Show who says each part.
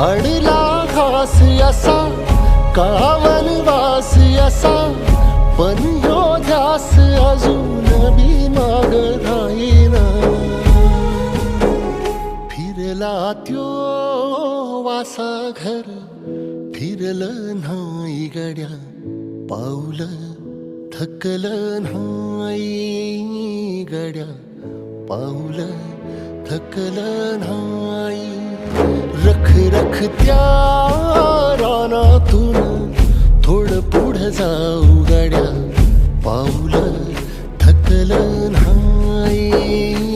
Speaker 1: अडला घास असा कावनवास असा, पण ह्यो ध्यास अजून बी माग राहीना. फिरला त्यो वासा घर, फिरलं नाही गड्या पाऊल, थकलं नाही गड्या पाऊल, थकलं नाही. रख रख त्या रानातून थोडं पुढं जाऊ गड्या पाऊल, थकलं नाही.